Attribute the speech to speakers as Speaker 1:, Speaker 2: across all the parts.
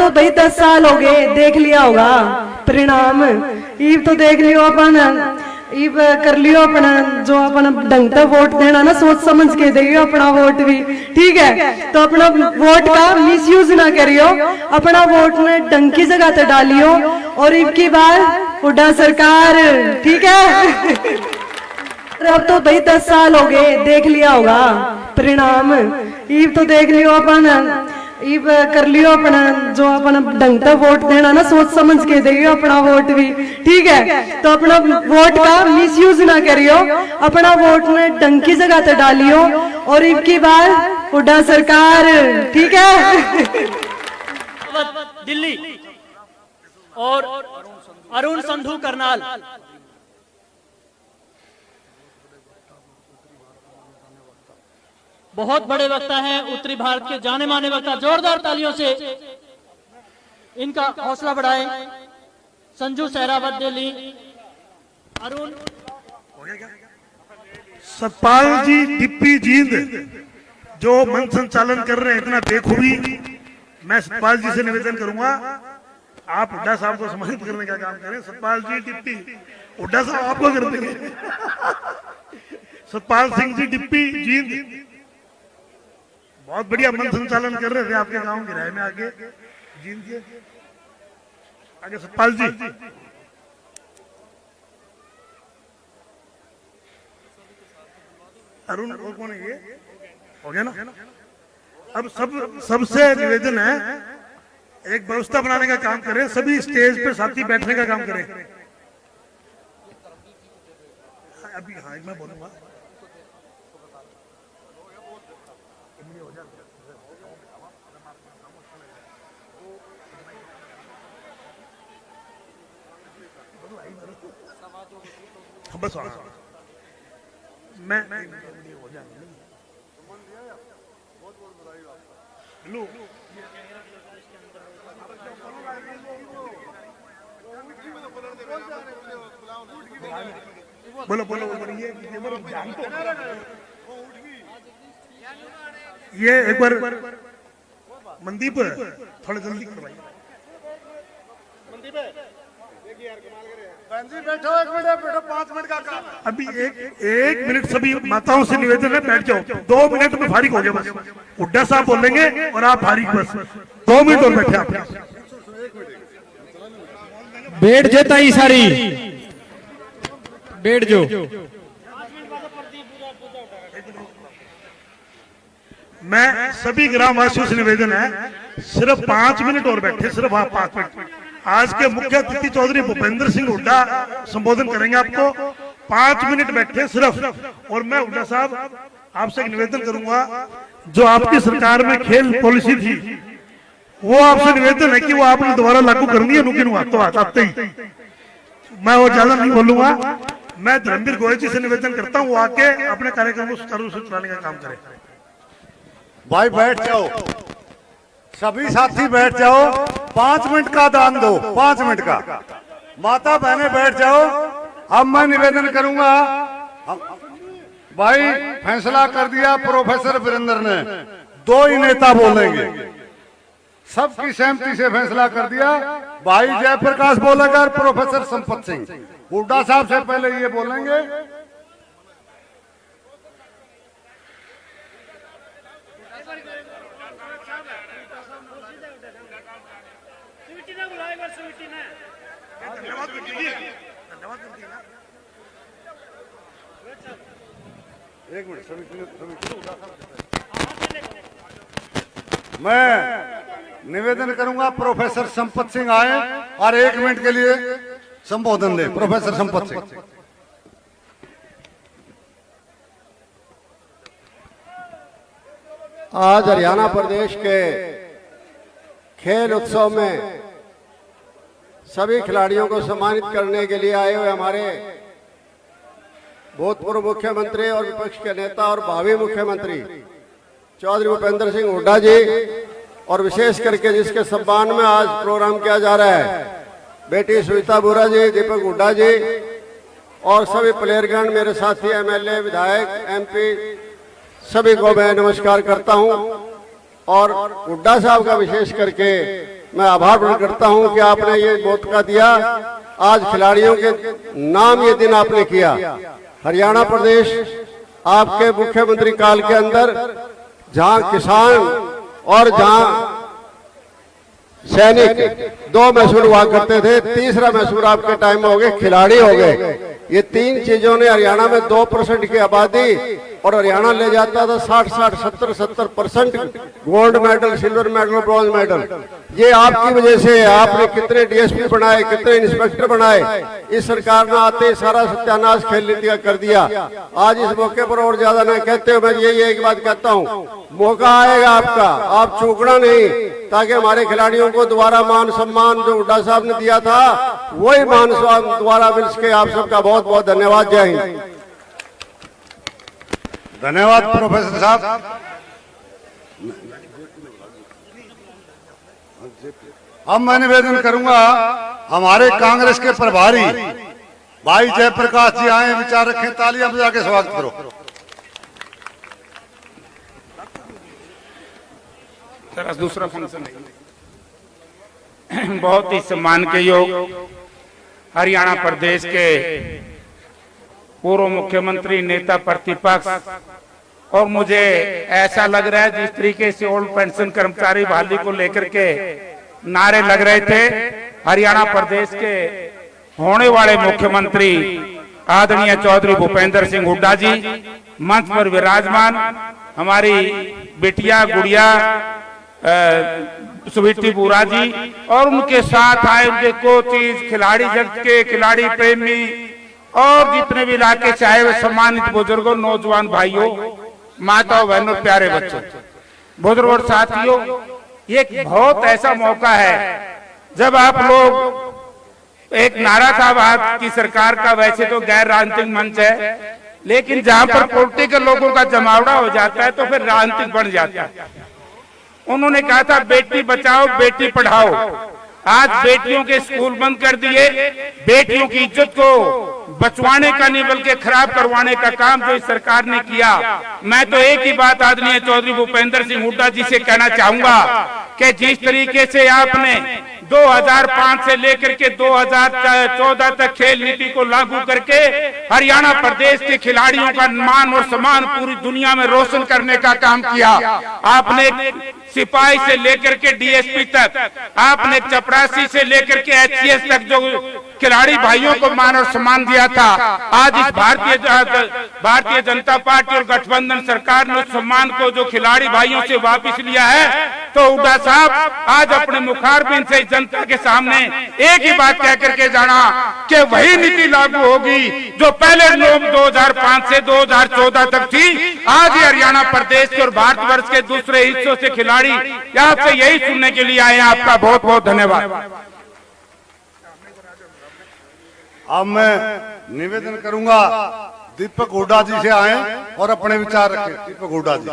Speaker 1: तो भाई 10 साल हो गए, देख लिया होगा परिणाम। ईब तो देख लियो अपन, ईब कर लियो अपना जो अपन ढंग से वोट देना ना, सोच समझ के देगा अपना वोट भी, ठीक है। तो अपना वोट का मिसयूज ना करियो, अपना वोट ने ढंग की जगह पे डालियो, और ईब की बार हुड्डा सरकार, ठीक है। अब तो भाई 10 साल हो गए, देख लिया होगा परिणाम। ईब तो देख लियो अपन, ईब कर लियो अपना जो अपन ढंग से वोट देना ना, सोच समझ के देगा अपना वोट भी, ठीक है। तो अपना वोट का मिसयूज ना करियो, अपना वोट ने ढंग की जगह पे डालियो, और ईब की बार हुड्डा सरकार, ठीक है।
Speaker 2: दिल्ली और अरुण संधू करनाल। बहुत बड़े वक्ता हैं, उत्तरी भारत के जाने माने वक्ता। जोरदार तालियों से इनका हौसला बढ़ाएं। संजू सहरावत दिल्ली, अरुण।
Speaker 3: सतपाल जी डिप्टी जींद जो मंच संचालन कर रहे हैं इतना बेखूबी, मैं सतपाल जी से निवेदन करूंगा आप हुड्डा साहब को सम्मानित करने का काम करें। सतपाल जी डिप्टी, हुड्डा साहब आपको कर देंगे। सतपाल सिंह जी डिप्टी जींद बहुत बढ़िया मंच संचालन कर रहे थे आपके गांव की राय में। आगे जींद जी, आगे सतपाल जी। अरुण और कौन है ये? हो गया ना। अब सबसे निवेदन है, एक व्यवस्था बनाने का काम करें, सभी स्टेज पे साथी बैठने का काम करें। अभी हाँ मैं बोलूंगा। बस मैं लो बोलो बोलो ये एक बार मनदीप थोड़ा जल्दी करवाइए।
Speaker 4: बैठो, 1 मिनट बैठो, 5 मिनट का काम है।
Speaker 3: अभी एक मिनट सभी माताओं से निवेदन है, बैठ जाओ। 2 मिनट में फारिग हो गया बस। हुड्डा साहब बोलेंगे और आप फारिग, बस 2 मिनट और बैठे आप।
Speaker 5: बैठ जाता ही सारी, बैठ जो।
Speaker 3: मैं सभी ग्रामवासियों से निवेदन है, सिर्फ 5 मिनट और बैठे, सिर्फ आप 5 मिनट। आज के मुख्य अतिथि चौधरी भूपेंद्र सिंह हुड्डा संबोधन करेंगे आपको। 5 मिनट बैठे सिर्फ। और मैं हुड्डा साहब आपसे एक निवेदन करूंगा, जो आपकी सरकार में खेल पॉलिसी थी, वो आपसे निवेदन है कि वो आपने दोबारा लागू करनी है। नुकी नुआ तो आते ही मैं वो ज्यादा नहीं बोलूंगा। मैं धर्मवीर गोयल जी से निवेदन करता हूँ, वो आके अपने कार्यक्रम को सुचारू रूप से चलाने का काम करें।
Speaker 4: भाई बैठ जाओ, सभी साथी बैठ जाओ। 5 मिनट का दान दो, 5 मिनट का। माता बहनें बैठ जाओ। अब मैं निवेदन करूंगा, भाई फैसला कर दिया प्रोफेसर वीरेंद्र ने, 2 ही नेता बोलेंगे, सबकी सहमति से फैसला कर दिया। भाई जयप्रकाश बोलेगा और प्रोफेसर संपत सिंह। हुड्डा साहब से पहले ये बोलेंगे। एक मिनट, मैं निवेदन करूंगा प्रोफेसर संपत सिंह आए और 1 मिनट के लिए संबोधन दे। प्रोफेसर संपत सिंह।
Speaker 6: आज हरियाणा प्रदेश के खेल उत्सव में सभी खिलाड़ियों को सम्मानित करने के लिए आए हुए हमारे भूतपूर्व मुख्यमंत्री और विपक्ष के नेता और भावी मुख्यमंत्री चौधरी भूपेंद्र सिंह हुड्डा जी, और विशेष करके जिसके सम्मान में आज प्रोग्राम किया जा रहा है, बेटी सुनीता बोरा जी, दीपक हुड्डा जी और सभी प्लेयरगण, मेरे साथी एमएलए, विधायक, एमपी, सभी को मैं नमस्कार करता हूं। और हुड्डा साहब का विशेष करके मैं आभार प्रकट करता हूं कि आपने ये मौका दिया। आज खिलाड़ियों के नाम ये दिन आपने किया। हरियाणा प्रदेश आपके मुख्यमंत्री काल के अंदर जहां किसान और जहां सैनिक दो मैसूर हुआ करते थे, तीसरा मैसूर आपके टाइम में हो गए खिलाड़ी हो गए। ये तीन चीजों ने हरियाणा में 2% की आबादी और हरियाणा ले जाता था 60-60, 70-70% gold medal, silver medal, bronze medal. ये आपकी वजह से। आपने कितने डीएसपी बनाए, कितने इंस्पेक्टर बनाए। इस सरकार ने आते ही सारा सत्यानाश खेल नीति का कर दिया। आज इस मौके पर और ज्यादा नहीं कहते हुए मैं यही एक बात कहता हूँ, मौका आएगा आपका, आप चूकना नहीं, ताकि हमारे खिलाड़ियों को दोबारा मान सम्मान जो हुड्डा साहब ने दिया था वही मान सम्मान दोबारा मिल सके। आप सबका बहुत बहुत धन्यवाद। जय हिंद।
Speaker 4: धन्यवाद प्रोफेसर साहब। अब मैं निवेदन करूंगा हमारे कांग्रेस के प्रभारी भाई जयप्रकाश जी आए, विचार रखें, तालियां बजा के स्वागत करो।
Speaker 5: सर दूसरा फंक्शन है। बहुत ही सम्मान के योग हरियाणा प्रदेश के पूर्व मुख्यमंत्री, नेता प्रतिपक्ष, और मुझे ऐसा लग रहा है जिस तरीके से ओल्ड पेंशन कर्मचारी बहाली को लेकर के नारे लग रहे थे, हरियाणा प्रदेश के होने वाले मुख्यमंत्री आदरणीय चौधरी भूपेंद्र सिंह हुड्डा जी मंच पर विराजमान, हमारी बिटिया गुड़िया स्वीटी बुरा जी और उनके साथ आए उनके कोचिज, खिलाड़ी जगत के खिलाड़ी प्रेमी और जितने भी इलाके से आए हुए सम्मानित बुजुर्गों, नौजवान भाइयों, माताओं, बहनों, प्यारे बच्चों, बुजुर्गों और साथियों, ये एक बहुत ऐसा मौका है जब आप लोग, एक नारा था आपकी सरकार का, वैसे तो गैर राजनीतिक मंच है, लेकिन जहां पर पॉलिटिकल लोगों का जमावड़ा हो जाता है तो फिर राजनीतिक बन जाता है। उन्होंने कहा था बेटी बचाओ बेटी पढ़ाओ। आज बेटियों के स्कूल बंद कर दिए। बेटियों की इज्जत को बचवाने का नहीं बल्कि खराब करवाने का काम जो इस सरकार ने किया। मैं तो एक ही बात आदरणीय चौधरी भूपेंद्र सिंह हुड्डा जी से कहना चाहूंगा कि जिस तरीके से आपने 2005 से लेकर के 2014 तक खेल नीति को लागू करके हरियाणा प्रदेश के खिलाड़ियों का मान और सम्मान पूरी दुनिया में रोशन करने का काम किया। आपने सिपाही से लेकर के डीएसपी तक, आपने चपरासी से लेकर के एचसीएस तक जो खिलाड़ी भाइयों को मान और सम्मान दिया था, आज इस भारतीय जनता पार्टी और गठबंधन सरकार ने उस सम्मान को जो खिलाड़ी भाइयों से वापस लिया है। तो हुड्डा साहब आज अपने मुखारबिन से जनता के सामने एक ही बात कह करके जाना कि वही नीति लागू होगी जो पहले 2005 से 2014 तक थी। आज ही हरियाणा प्रदेश के और भारतवर्ष के दूसरे हिस्सों से खिलाड़ी आपसे यही सुनने के लिए आए हैं। आपका बहुत बहुत धन्यवाद।
Speaker 4: अब मैं निवेदन करूंगा दीपक हुड्डा जी से आए और अपने विचार रखें। दीपक हुड्डा जी।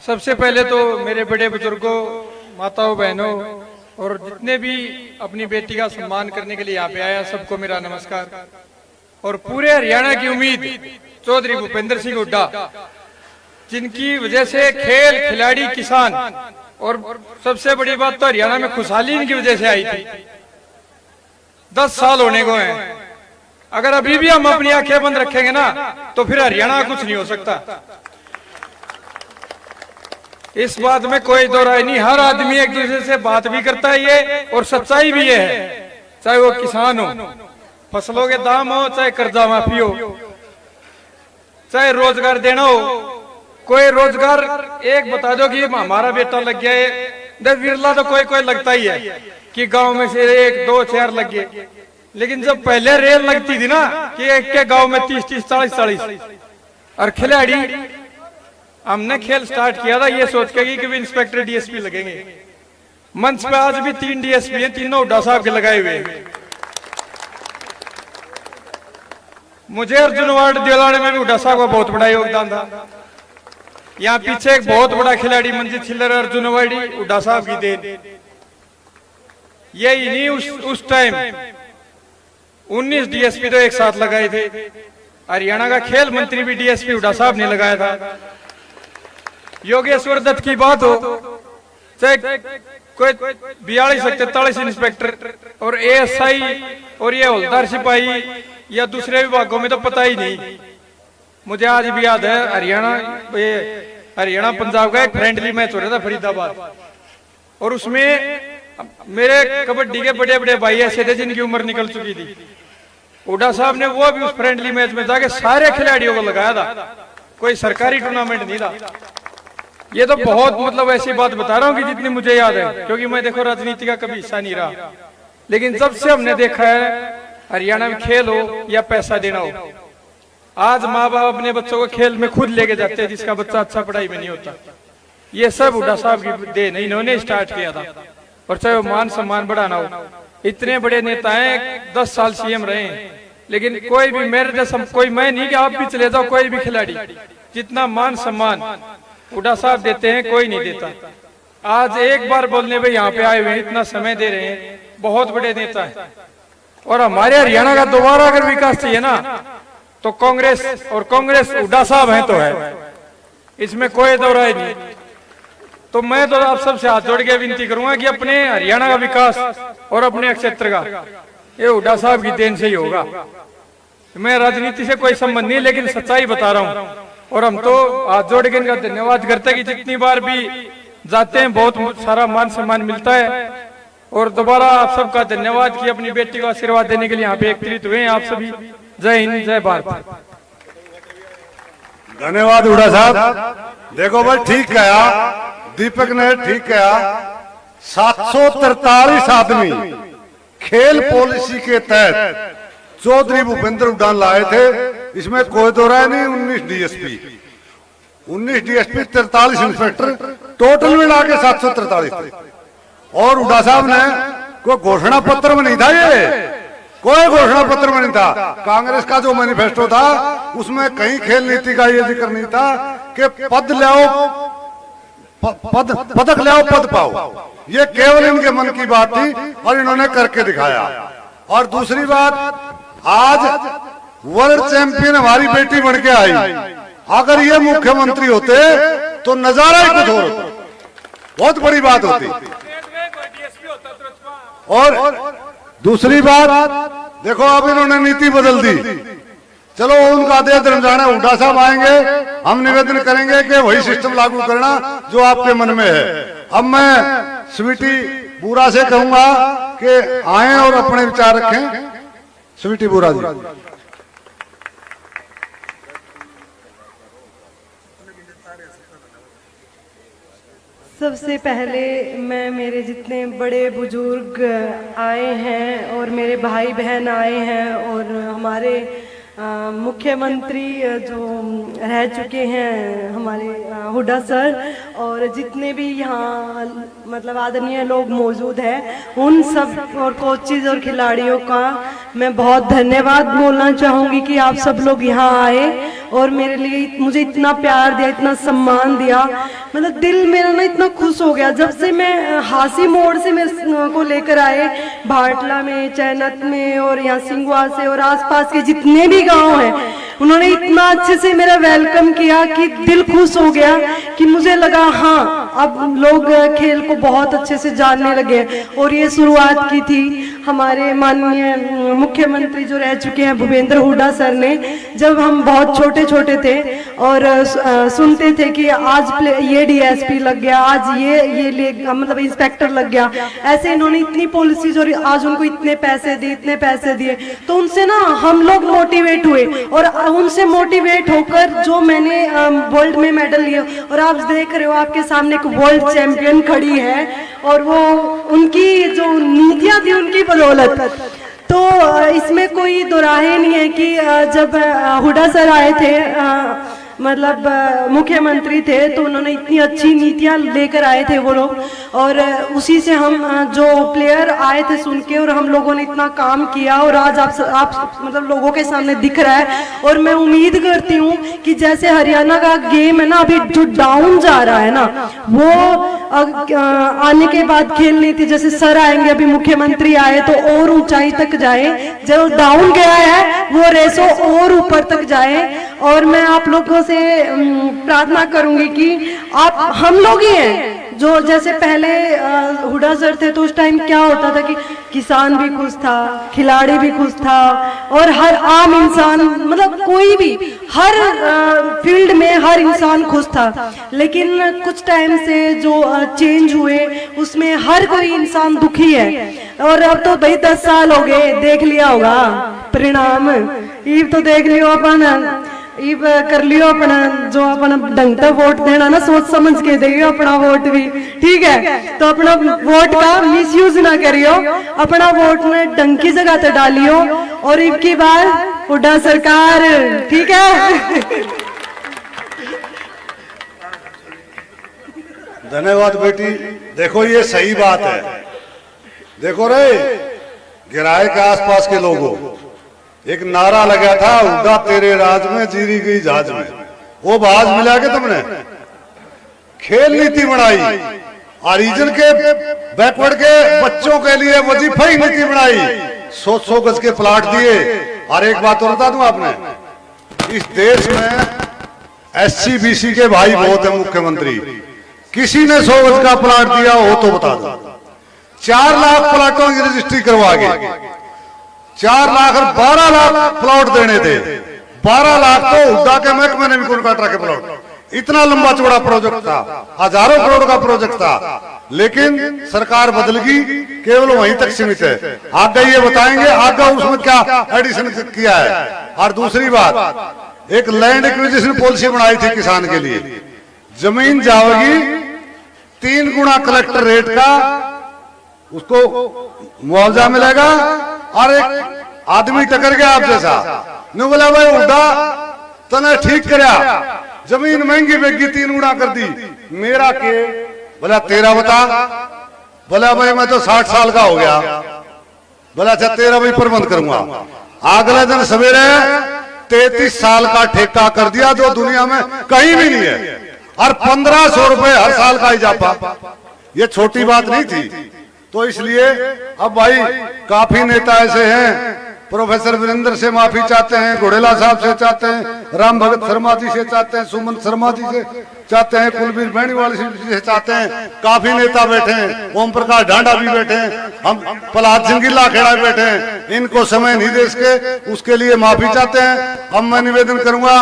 Speaker 7: सबसे पहले तो मेरे बड़े बुजुर्गों, माताओं, बहनों और जितने भी अपनी बेटी का सम्मान करने के लिए यहाँ पे आया, सबको मेरा नमस्कार। और पूरे हरियाणा की उम्मीद चौधरी भूपेंद्र सिंह हुड्डा, जिनकी वजह से खेल, खिलाड़ी, किसान और सबसे बड़ी बात तो हरियाणा में खुशहाली इनकी वजह से आई थी। 10 साल होने को हैं। अगर अभी भी हम अपनी आंखें बंद रखेंगे ना तो फिर हरियाणा कुछ नहीं हो सकता। इस बात में कोई दो राय नहीं। हर आदमी एक दूसरे से बात भी करता है ये, और सच्चाई भी ये है, चाहे वो किसान हो, फसलों के दाम हो, चाहे कर्जा माफी हो, चाहे रोजगार देना हो। कोई रोजगार एक बता दो कि हमारा बेटा लग गया है, 10 बिरला तो कोई कोई लगता ही है कि गांव में से 1, 2, 4 लग गए। लेकिन जब पहले रेल लगती थी ना कि एक के गांव में 30-30, 40-40 और खिलाड़ी, हमने खेल स्टार्ट किया था ये सोच के कि इंस्पेक्टर डीएसपी लगेंगे। मंच पे आज भी 3 डीएसपी हैं, तीनों हुड्डा साहब के लगाए हुए हैं। मुझे अर्जुन अवार्ड दिलाने में भी हुड्डा साहब का बहुत बड़ा योगदान था। यहाँ पीछे एक बहुत बड़ा खिलाड़ी मंजीत छिल्लर, अर्जुन अवार्डी हुड्डा साहब की देन। यही नहीं, उस टाइम 19 डीएसपी तो एक साथ लगाए थे। हरियाणा का खेल मंत्री भी डीएसपी हुड्डा साहब ने लगाया था। योगेश्वर दत्त की बात हो चाहे कोई 42-43 इंस्पेक्टर और ASI और ये हवलदार सिपाही या दूसरे विभागों में तो पता ही नहीं। मुझे आज भी याद है हरियाणा पंजाब का एक फ्रेंडली मैच हो रहा था फरीदाबाद, और उसमें मेरे कबड्डी के बड़े बड़े भाई ऐसे थे जिनकी उम्र निकल चुकी थी। हुड्डा साहब ने वो भी उस फ्रेंडली मैच में जाके सारे खिलाड़ियों को लगाया था, कोई सरकारी टूर्नामेंट नहीं था। ये तो बहुत मतलब ऐसी बात बता रहा हूँ कि जितनी मुझे याद है, क्योंकि मैं देखो राजनीति का कभी हिस्सा नहीं रहा, लेकिन जब से हमने देखा है हरियाणा में खेल हो या पैसा देना हो, आज माँ बाप अपने बच्चों को खेल में खुद लेके जाते हैं जिसका बच्चा अच्छा पढ़ाई में नहीं होता। ये सब हुड्डा साहब की देन इन्होंने स्टार्ट किया था। और चाहे वो मान सम्मान बढ़ाना हो, इतने बड़े नेता हैं, 10 साल CM रहे हैं, लेकिन कोई भी मेरे जैसा कोई, मैं नहीं कि आप भी चले जाओ, कोई भी खिलाड़ी जितना मान सम्मान हुड्डा साहब देते हैं कोई नहीं देता। आज एक बार बोलने पे यहाँ पे आए हुए इतना समय दे रहे हैं, बहुत बड़े नेता है। और हमारे हरियाणा का दोबारा अगर विकास चाहिए ना तो कांग्रेस, और कांग्रेस हुड्डा साहब हैं तो है, इसमें कोई दो राय नहीं। तो मैं तो आप सबसे हाथ जोड़ के विनती करूंगा कि अपने हरियाणा का विकास और अपने क्षेत्र का ये हुड्डा साहब की देन से ही होगा। मैं राजनीति से कोई संबंध नहीं, लेकिन सच्चाई बता रहा हूँ। और हम तो हाथ जोड़ के इनका धन्यवाद करते हैं कि जितनी बार भी जाते हैं बहुत सारा मान सम्मान मिलता है। और दोबारा आप सबका धन्यवाद कि अपनी बेटी को आशीर्वाद देने के लिए यहाँ पे एकत्रित हुए हैं आप सभी। जय हिंद, जय भारत।
Speaker 4: धन्यवाद हुड्डा साहब। देखो भाई, ठीक कहा दीपक ने, ठीक कहा। 743 आदमी खेल पॉलिसी के तहत चौधरी भूपेंद्र हुड्डा लाए थे, इसमें कोई दो राय नहीं। 19 DSP, 43 इंस्पेक्टर, टोटल मिला के 743 थे। और हुड्डा साहब ने कोई घोषणा पत्र में नहीं था, ये कोई घोषणा पत्र में नहीं था। कांग्रेस का जो मैनिफेस्टो था उसमें कहीं खेल नीति का ये जिक्र नहीं था कि पद लाओ पदक लाओ पद पाओ। ये केवल इनके मन की बात थी और इन्होंने करके दिखाया। और दूसरी बात, आज वर्ल्ड चैंपियन हमारी बेटी बन के आई। अगर ये मुख्यमंत्री होते तो नजारा ही कुछ और होता, बहुत बड़ी बात होती। और दूसरी बात देखो, अब इन्होंने नीति बदल दी। चलो उनका आदेश धर्म जाना, हुड्डा साहब आएंगे, हम निवेदन करेंगे कि वही सिस्टम लागू करना जो आपके मन में है। अब मैं स्वीटी बुरा से कहूंगा कि आए और अपने विचार रखें। स्वीटी बुरा जी।
Speaker 1: सबसे पहले मैं, मेरे जितने बड़े बुजुर्ग आए हैं और मेरे भाई बहन आए हैं और हमारे मुख्यमंत्री जो रह चुके हैं हमारे हुड्डा सर, और जितने भी यहाँ मतलब आदरणीय लोग मौजूद हैं, उन सब और कोचेज और खिलाड़ियों का मैं बहुत धन्यवाद बोलना चाहूँगी कि आप सब लोग यहाँ आए और मेरे लिए मुझे इतना प्यार दिया, इतना सम्मान दिया। मतलब दिल मेरा ना इतना खुश हो गया जब से मैं हासी मोड़ से मेरे को लेकर आए, भाटला में, चैनत में और यहाँ सिंगवा से और आसपास के जितने भी गांव हैं, उन्होंने इतना अच्छे से मेरा वेलकम किया कि दिल खुश हो गया कि मुझे लगा हाँ अब लोग खेल को बहुत अच्छे से जानने लगे। और ये शुरुआत की थी हमारे माननीय मुख्यमंत्री जो रह चुके हैं भूपेंद्र हुड्डा सर ने, जब हम बहुत छोटे छोटे थे और सुनते थे कि आज ये DSP लग गया, आज ये मतलब इंस्पेक्टर लग गया। ऐसे इन्होंने इतनी पॉलिसीज और आज उनको इतने पैसे दिए, इतने पैसे दिए, तो उनसे ना हम लोग मोटिवेट हुए और उनसे मोटिवेट होकर जो मैंने वर्ल्ड में मेडल लिया, और आप देख रहे हो आपके सामने एक वर्ल्ड चैंपियन खड़ी है और वो उनकी जो नीतियां थी उनकी बदौलत। तो इसमें कोई दोराहे नहीं है कि जब हुड्डा सर आए थे मतलब मुख्यमंत्री थे तो उन्होंने इतनी अच्छी नीतियां लेकर आए थे वो लोग, और उसी से हम जो प्लेयर आए थे सुन के, और हम लोगों ने इतना काम किया और आज आप मतलब लोगों के सामने दिख रहा है। और मैं उम्मीद करती हूँ कि जैसे हरियाणा का गेम है ना अभी जो डाउन जा रहा है ना, वो आने के बाद खेल नीति जैसे सर आएंगे, अभी मुख्यमंत्री आए तो और ऊंचाई तक जाए, जो डाउन गया है वो रेसो और ऊपर तक जाए। और मैं आप लोगों से प्रार्थना करूंगी कि आप हम लोग ही हैं जो जैसे पहले हुडा सर थे तो उस टाइम क्या होता था कि किसान भी खुश था, खिलाड़ी भी खुश था, और हर आम इंसान, मतलब कोई भी हर फील्ड में हर इंसान खुश था। लेकिन कुछ टाइम से जो चेंज हुए उसमें हर कोई इंसान दुखी है। और अब तो भाई 10 साल हो गए, देख लिया होगा परिणाम। ईब तो देख लियो अपन, ईब कर लियो अपना जो अपना ढंग से वोट देना ना, सोच समझ के देइयो अपना वोट भी, ठीक है। तो अपना वोट का मिसयूज ना करियो, अपना वोट में ढंग की जगह पे डालियो, और ईब की बार हुड्डा सरकार, ठीक है।
Speaker 4: धन्यवाद बेटी। देखो ये सही बात है। देखो रे गिराए के आसपास के लोगों, एक नारा लगा था, हुड्डा तेरे राज में जीरी गई जहाज में। वो बाज मिला के तुमने खेल नीति बनाई, ओरिजिन के बैकवर्ड के बच्चों के लिए वजीफा ही नीति बनाई, 100 गज के प्लाट दिए। और एक बात और बता दूं, आपने इस देश में SC BC के भाई बहुत है मुख्यमंत्री, किसी ने 100 गज का प्लाट दिया हो तो बता दो। 4 लाख प्लाटों की रजिस्ट्री करवा के 4 लाख और 12 लाख प्लॉट देने थे। 12 लाख तो हुड्डा के महकमे ने भी कौन काट रखे प्लॉट। इतना लंबा चौड़ा प्रोजेक्ट था, हजारों करोड़ का प्रोजेक्ट था, लेकिन सरकार बदल गई, केवल वहीं तक सीमित है। आगे ये बताएंगे आगे उसमें क्या एडिशन किया है। और दूसरी बात, एक लैंड एक्विजिशन पॉलिसी बनाई थी किसान के लिए, जमीन जाओगी 3 गुना कलेक्टर रेट का उसको मुआवजा मिलेगा। और एक आदमी टकर गया आप जैसा, ने बोला भाई हुड्डा तने ठीक करया, जमीन महंगी बेगी 3 गुना कर दी, मेरा के बोला तेरा बता। बोला भाई मैं तो 60 साल का हो गया। बोला अच्छा तेरा भाई प्रबंध करूंगा। अगले दिन सवेरे 33 साल का ठेका कर दिया, जो दुनिया में कहीं भी नहीं है, और 1500 रुपए हर साल का इजाफा। ये छोटी बात नहीं थी। तो इसलिए अब भाई काफी नेता ऐसे हैं, प्रोफेसर वीरेंद्र से माफी चाहते हैं, घोड़ेला साहब से चाहते हैं, राम भगत शर्मा जी से चाहते हैं, सुमन शर्मा जी से चाहते हैं, कुलबीर बेनीवाल जी से चाहते हैं। काफी नेता बैठे हैं, ओम प्रकाश ढांडा भी बैठे हैं, हम प्रहलाद सिंह गिल्ला खेड़ा बैठे हैं। इनको समय नहीं दे सके, उसके लिए माफी चाहते हैं। अब मैं निवेदन करूंगा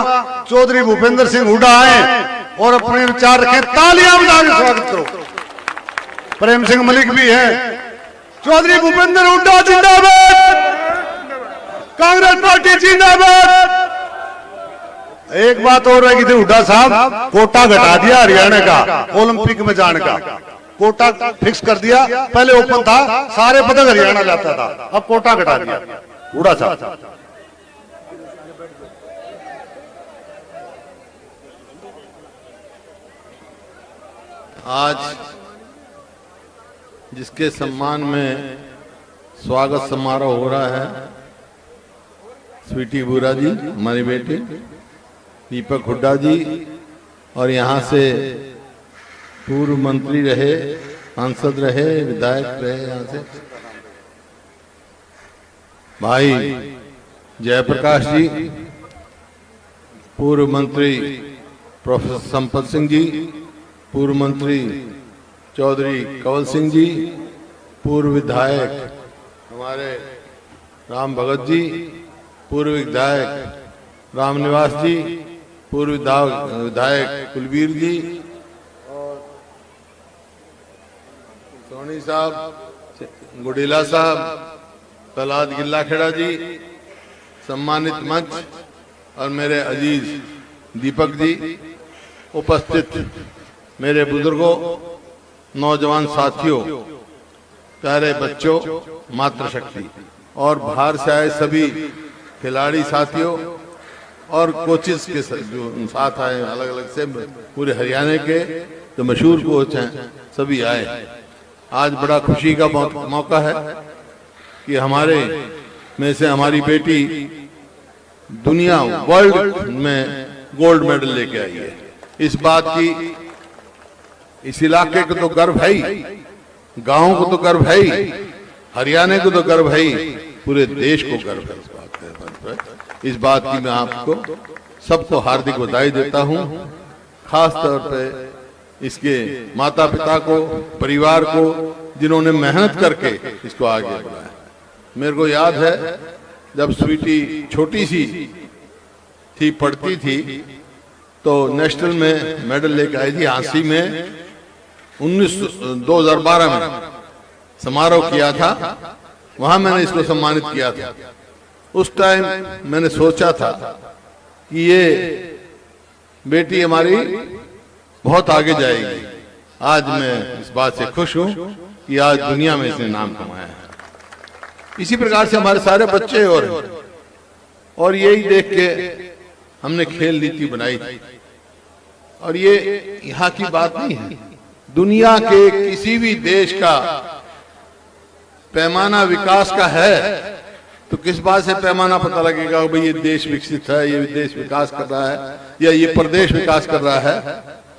Speaker 4: चौधरी भूपेंद्र सिंह हुड्डा आए और अपने विचार रखें। तालियां बजा के स्वागत करो। प्रेम सिंह मलिक भी हैं। चौधरी भूपेंद्र हुड्डा जिंदाबाद, कांग्रेस पार्टी जिंदाबाद। एक बात और है कि हुड्डा साहब कोटा घटा दिया हरियाणा का, ओलंपिक में जाने का कोटा फिक्स कर दिया। पहले ओपन था, सारे पदक हरियाणा लाता था, अब कोटा घटा दिया हुड्डा साहब।
Speaker 8: आज जिसके सम्मान में स्वागत समारोह हो रहा है, स्वीटी बुरा जी हमारी बेटी, दीपक हुड्डा जी, और यहाँ से पूर्व मंत्री रहे, सांसद रहे, विधायक रहे, यहाँ से भाई जयप्रकाश जी, पूर्व मंत्री प्रोफेसर संपत सिंह जी, पूर्व मंत्री चौधरी कंवल सिंह जी, पूर्व विधायक हमारे राम भगत जी, पूर्व विधायक रामनिवास जी, पूर्व विधायक कुलबीर जी, और सोनी साहब, गुड़ीला साहब, प्रहलाद गिल्ला खेड़ा जी, सम्मानित मंच और मेरे अजीज दीपक जी, उपस्थित मेरे बुजुर्गों, नौजवान साथियों, प्यारे बच्चों, मातृशक्ति और बाहर से आए सभी खिलाड़ी साथियों और कोचेस के जो साथ आए अलग अलग से पूरे हरियाणा के जो मशहूर कोच हैं सभी आए। आज बड़ा खुशी का मौका है कि हमारे में से हमारी बेटी दुनिया वर्ल्ड में गोल्ड मेडल लेके आई है। इस बात की इस इलाके को तो गर्व है ही, गांव को तो गर्व है ही, हरियाणा को तो गर्व है ही, पूरे देश को गर्व है इस बात की। मैं आपको सबको हार्दिक बधाई देता हूं, खास तौर पे इसके माता पिता को, परिवार को, जिन्होंने मेहनत करके इसको आगे बढ़ाया। मेरे को याद है जब स्वीटी छोटी सी थी, पढ़ती थी, तो नेशनल में मेडल लेके आई थी हाँसी में। 2012 में समारोह किया था, वहां मैंने इसको सम्मानित किया था। उस टाइम मैंने सोचा था कि ये बेटी हमारी बहुत आगे जाएगी। आज मैं इस बात से खुश हूं कि आज दुनिया में इसने नाम कमाया है। इसी प्रकार से हमारे सारे बच्चे और यही देख के हमने खेल नीति बनाई थी। और ये यहाँ की बात नहीं है, दुनिया के किसी भी देश का पैमाना विकास का है तो किस बात से पैमाना पता लगेगा भाई ये देश विकसित है, ये देश विकास कर रहा है या ये प्रदेश विकास कर रहा है?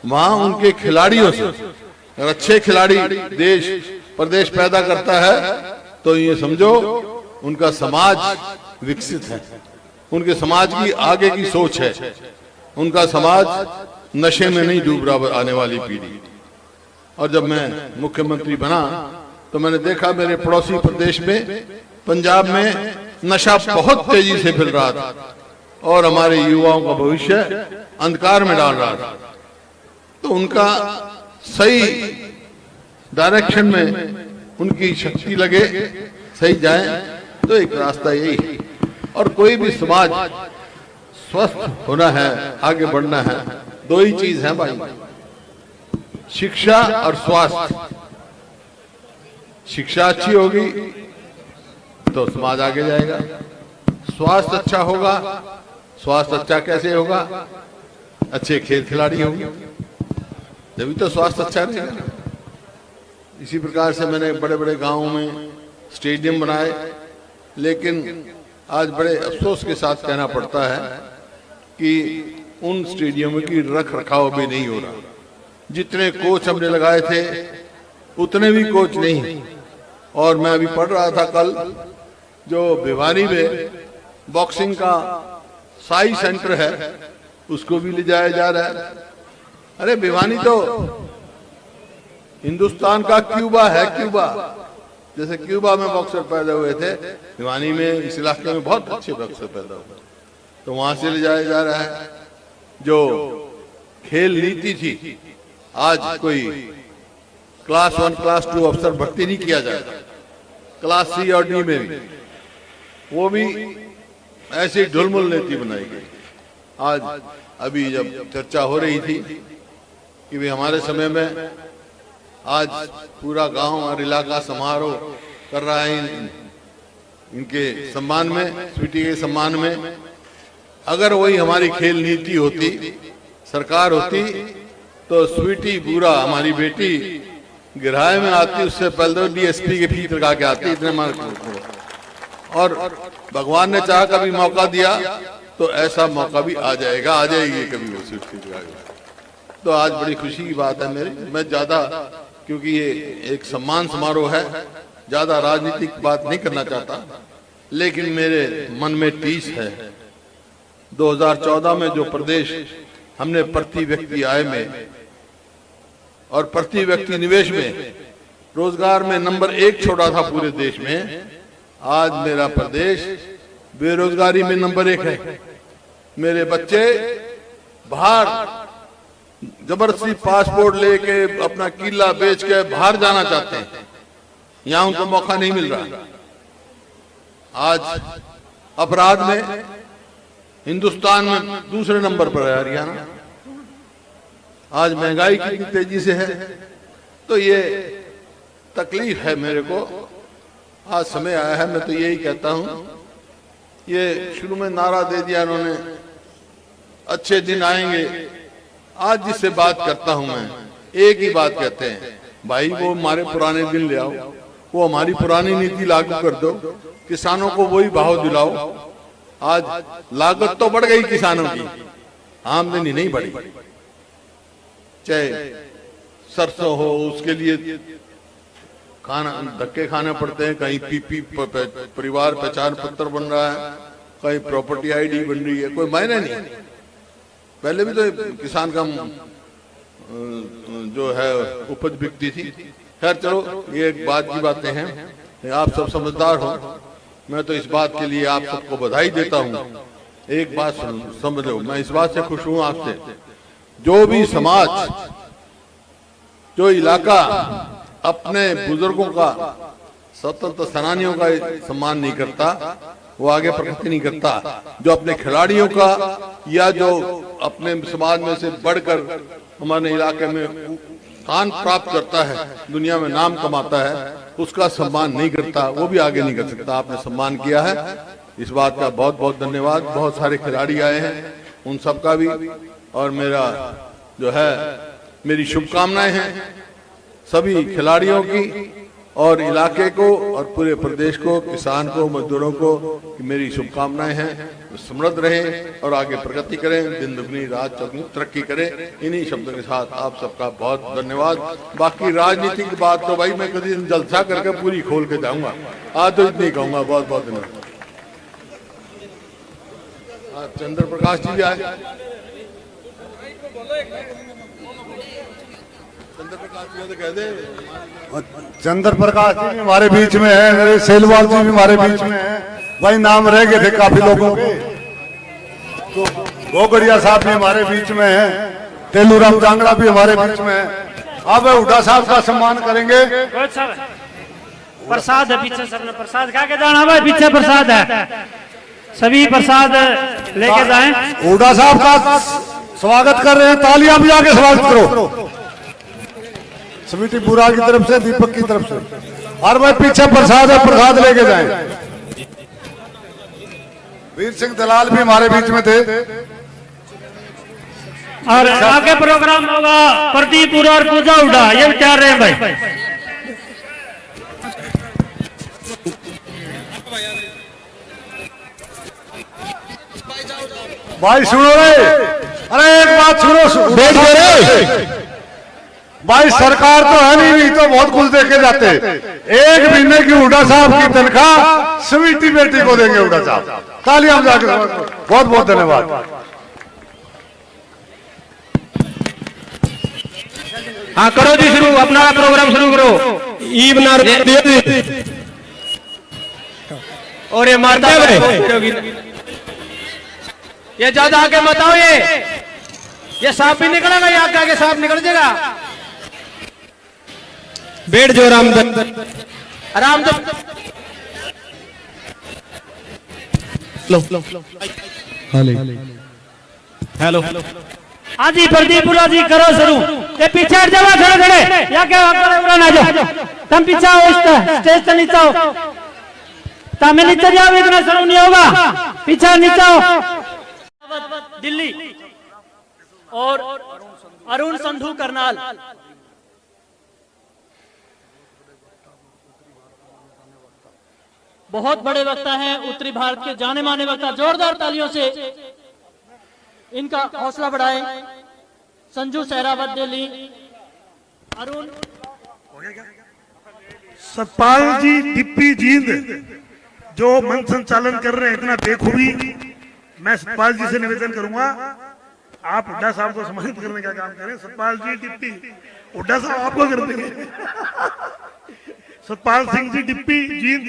Speaker 8: वहां उनके खिलाड़ियों से, अगर अच्छे खिलाड़ी देश प्रदेश पैदा करता है तो ये समझो उनका समाज विकसित है, उनके समाज की आगे की सोच है, उनका समाज नशे में नहीं डूब रहा आने वाली पीढ़ी। और जब मैं मुख्यमंत्री बना तो मैंने देखा मेरे पड़ोसी प्रदेश में, पंजाब में नशा बहुत तेजी से फैल रहा था और हमारे युवाओं का भविष्य अंधकार में डाल रहा था। तो उनका सही डायरेक्शन में उनकी शक्ति लगे, सही जाए, तो एक रास्ता यही है। और कोई भी समाज स्वस्थ होना है, आगे बढ़ना है, दो ही चीज है भाई, शिक्षा और स्वास्थ्य। शिक्षा अच्छी होगी तो समाज आगे जाएगा, स्वास्थ्य अच्छा होगा। स्वास्थ्य अच्छा कैसे होगा? अच्छे खेल खिलाड़ी होंगे तभी तो स्वास्थ्य अच्छा रहेगा। इसी प्रकार से मैंने बड़े बड़े गांवों में स्टेडियम बनाए, लेकिन आज बड़े अफसोस के साथ कहना पड़ता है कि उन स्टेडियमों की रख रखाव भी नहीं हो रहा। जितने कोच हमने लगाए थे उतने भी कोच नहीं। और मैं अभी पढ़ रहा था कल, जो भिवानी में बॉक्सिंग का साई सेंटर है उसको भी ले जाया जा रहा है। अरे भिवानी तो हिंदुस्तान का क्यूबा है, क्यूबा। जैसे क्यूबा में बॉक्सर पैदा हुए थे, भिवानी में, इस इलाके में बहुत अच्छे बॉक्सर पैदा हुए, तो वहां से ले जाया जा रहा है। जो खेल नीति थी, आज कोई क्लास 1 क्लास 2 अफसर भर्ती नहीं किया जाएगा, क्लास C और D में भी, वो भी ऐसी ढुलमुल नीति बनाई गई। आज अभी जब चर्चा हो रही थी कि भाई हमारे समय में आज पूरा गांव और इलाका समारोह कर रहा है इनके सम्मान में, स्वीटी के सम्मान में। अगर वही हमारी खेल नीति होती, सरकार होती, तो स्वीटी पूरा हमारी बेटी गिराए में आती, उससे पहले तो DSP के फीस लगा के आती, इतने मार्क। और भगवान ने चाहा कभी मौका दिया तो ऐसा मौका भी आ जाएगा, आ जाएगी कभी वो स्वीटी लगाएगा। तो आज बड़ी खुशी की बात है मेरी। मैं ज्यादा, क्योंकि ये एक सम्मान समारोह है, ज्यादा राजनीतिक बात नहीं करना चाहता, लेकिन मेरे मन में टीस है। 2014 में जो प्रदेश हमने प्रति व्यक्ति आय में और प्रति व्यक्ति निवेश में, रोजगार में नंबर 1 छोड़ा था पूरे देश में, आज मेरा प्रदेश बेरोजगारी में नंबर 1 है। मेरे बच्चे बाहर जबरदस्ती पासपोर्ट लेके अपना किला बेच के बाहर जाना चाहते हैं, यहां उनको मौका नहीं मिल रहा। आज अपराध में हिंदुस्तान में दूसरे नंबर पर है हरियाणा। आज महंगाई कितनी तेजी से है, तो ये तकलीफ है मेरे को। आज समय आया है, मैं तो यही कहता हूं, ये शुरू में नारा दे दिया इन्होंने, अच्छे दिन आएंगे। आज जिससे बात करता हूं मैं, एक ही बात कहते हैं, भाई वो हमारे पुराने दिन ले आओ, वो हमारी पुरानी नीति लागू कर दो, किसानों को वही भाव दिलाओ। आज लागत तो बढ़ गई किसानों की, आमदनी नहीं बढ़ी। चाहे सरसों हो, उसके लिए खाना धक्के खाने पड़ते हैं, कहीं PP परिवार पहचान पत्र बन रहा है, कहीं प्रॉपर्टी ID बन रही है, कोई मायने नहीं। पहले भी तो किसान का जो है उपज बिकती थी। खैर चलो, ये एक बात की बातें हैं, आप सब समझदार हो। मैं तो इस बात के लिए आप सबको बधाई देता हूँ। एक बात समझो, मैं इस बात से खुश हूँ आपसे, जो भी समाज, जो इलाका अपने बुजुर्गों का, स्वतंत्र सेनानियों का सम्मान नहीं करता, वो आगे प्रगति नहीं करता। जो अपने खिलाड़ियों का या जो अपने समाज में से बढ़कर हमारे इलाके में स्थान प्राप्त करता है, दुनिया में नाम कमाता है, उसका सम्मान नहीं करता, वो भी आगे नहीं कर सकता। आपने सम्मान किया है, इस बात का बहुत बहुत धन्यवाद। बहुत सारे खिलाड़ी आए हैं, उन सब का भी, और मेरा जो है मेरी शुभकामनाएं हैं सभी खिलाड़ियों की और इलाके को और पूरे प्रदेश को, किसान को, मजदूरों को। मेरी शुभकामनाएं हैं, समृद्ध रहें और आगे प्रगति करें, दिन दुगनी रात चौगुनी तरक्की करें। इन्हीं शब्दों के साथ आप सबका बहुत धन्यवाद। बाकी राजनीति की बात तो भाई मैं कभी जलसा करके पूरी खोल के जाऊंगा, आज तो इतनी कहूंगा। बहुत बहुत धन्यवाद। चंद्र प्रकाश जी भी आए। चंद्र प्रकाश जी तो कह दे।
Speaker 4: चंद्र प्रकाश जी भी हमारे बीच में है, मेरे सेलवाल जी भी हमारे बीच में है। भाई नाम रह गए थे काफी लोगों के, तो गोगड़िया साहब भी हमारे बीच में है, तेलूराम जांगड़ा भी हमारे बीच में है। अब हुड्डा साहब का सम्मान करेंगे।
Speaker 9: प्रसाद है पीछे, सबने प्रसाद खा के जाना भाई, पीछे प्रसाद है, सभी प्रसाद लेके जाएं।
Speaker 4: हुड्डा साहब का स्वागत कर रहे हैं, तालियां भी आके स्वागत करो। समिति बुरा की तरफ से, दीपक की तरफ से, और भाई पीछे प्रसाद है, प्रसाद लेके जाएं। वीर सिंह दलाल भी हमारे बीच में थे।
Speaker 9: और आगे प्रोग्राम होगा प्रदीप और पूजा हुड्डा, ये विचार रहे हैं भाई।
Speaker 4: भाई सुनो रे, अरे एक बात सुनो, देख रे भाई, सरकार तो है नहीं तो बहुत कुछ देखे जाते। 1 महीने की हुड्डा साहब की तनख्वाह स्वीटी बेटी को देंगे हुड्डा साहब। तालियां जाके बहुत बहुत धन्यवाद।
Speaker 7: हाँ करो जी शुरू, अपना प्रोग्राम शुरू करो। ईब नार और ये मारता है, ये ज्यादा आगे मत आओ, ये सांप भी निकलेगा, ये आगे सांप निकल जाएगा। बैठ जो रामदन हेलो
Speaker 9: हाँ जी प्रदीपुरा जी करो शुरू। ये पीछे हट जाओ, खड़े खड़े या क्या ना जाओ, तुम पीछे आओ, स्टेज से नीचे आओ, तुम नीचे जाओ, इतना शुरू नहीं होगा, पीछे नीचे आओ।
Speaker 2: दिल्ली और अरुण संधू करनाल। बहुत बड़े वक्ता हैं, उत्तरी भारत के जाने माने वक्ता। जोरदार तालियों से इनका हौसला बढ़ाएं। संजू सहरावत दिल्ली, अरुण।
Speaker 3: सतपाल जी डिप्पी जींद जो मंच संचालन कर रहे हैं इतना बेखूबी, मैं सतपाल जी से निवेदन करूंगा आप हुड्डा साहब को सम्मानित करने का काम करें। सतपाल जी डिप्टी, हुड्डा साहब आपको कर देंगे। सतपाल सिंह जी डिप्टी जींद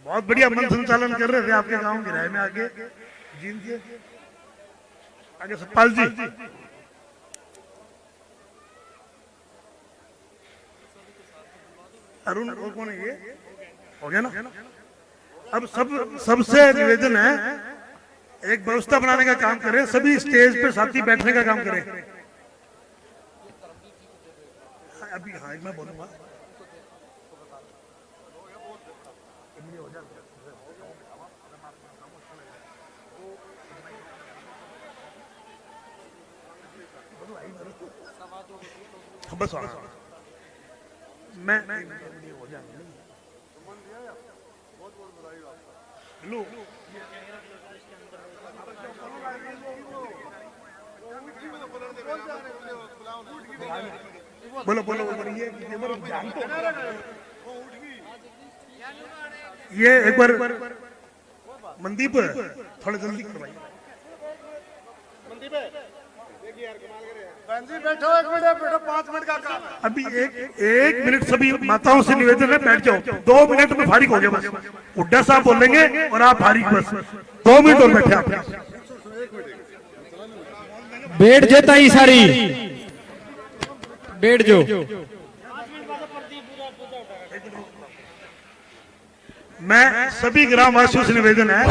Speaker 3: बहुत बढ़िया मंच संचालन कर रहे थे आपके गांव गिराए में। आगे जींद जी, आगे सतपाल जी। अरुण और कौन है ये? हो गया ना? अब सबसे निवेदन है, एक व्यवस्था बनाने का काम करें, सभी स्टेज पे साथी बैठने का काम करें। अभी हाँ मैं बोलूंगा। बस मैं हो जाएगा बोलो बोलो ये एक बार मनदीप थोड़ा जल्दी करवाइए।
Speaker 4: बहन जी बैठो, 1 मिनट बैठो, 5 मिनट का काम है।
Speaker 3: अभी एक मिनट सभी माताओं से निवेदन है, बैठ जाओ, 2 मिनट में फारिग हो गया बस। हुड्डा साहब बोलेंगे और आप फारिग, बस 2 मिनट और बैठे आप।
Speaker 7: बैठ जाता ही सारी, बैठ जो।
Speaker 3: मैं सभी ग्रामवासियों से निवेदन है